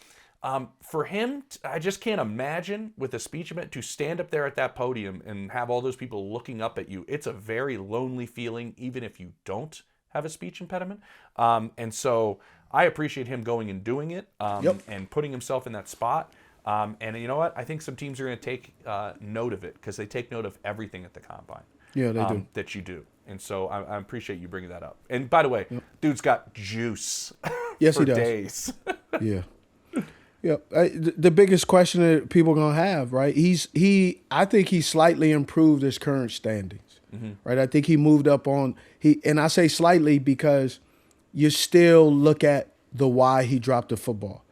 for him, I just can't imagine with a speech impediment to stand up there at that podium and have all those people looking up at you. It's a very lonely feeling, even if you don't have a speech impediment. And so I appreciate him going and doing it and putting himself in that spot. And you know what? I think some teams are going to take note of it because they take note of everything at the combine. Yeah, they do. That you do. And so I appreciate you bringing that up. And by the way, dude's got juice yes, for he does. days. Yeah. Yeah, the biggest question that people are gonna have, right? I think he slightly improved his current standings, right? I think he moved up and I say slightly because you still look at the why he dropped the football,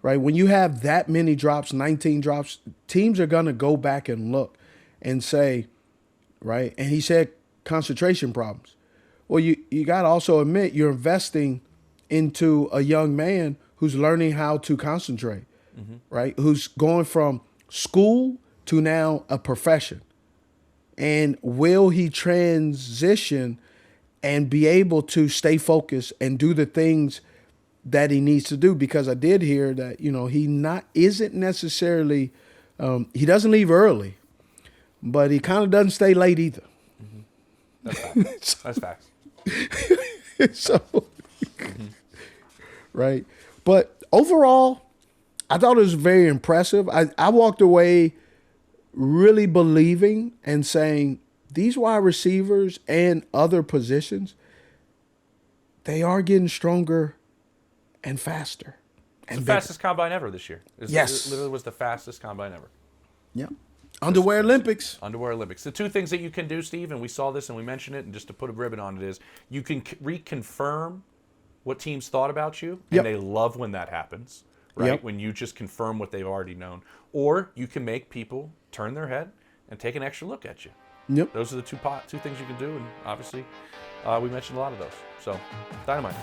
right? When you have that many drops, 19 drops, teams are gonna go back and look and say, right? And he said concentration problems. Well, you got to also admit you're investing into a young man who's learning how to concentrate, right? Who's going from school to now a profession. And will he transition and be able to stay focused and do the things that he needs to do? Because I did hear that, he isn't necessarily, he doesn't leave early, but he kind of doesn't stay late either. That's facts. That's facts. So, right. But overall, I thought it was very impressive. I walked away really believing and saying these wide receivers and other positions, they are getting stronger and faster. It's the fastest combine ever this year. Yes. It literally was the fastest combine ever. Yeah. Underwear Olympics. Underwear Olympics. The two things that you can do, Steve, and we saw this and we mentioned it, and just to put a ribbon on it, is you can reconfirm what teams thought about you, and they love when that happens, right? When you just confirm what they've already known. Or you can make people turn their head and take an extra look at you. Yep. Those are the two things you can do, and obviously we mentioned a lot of those. So, Dynamite.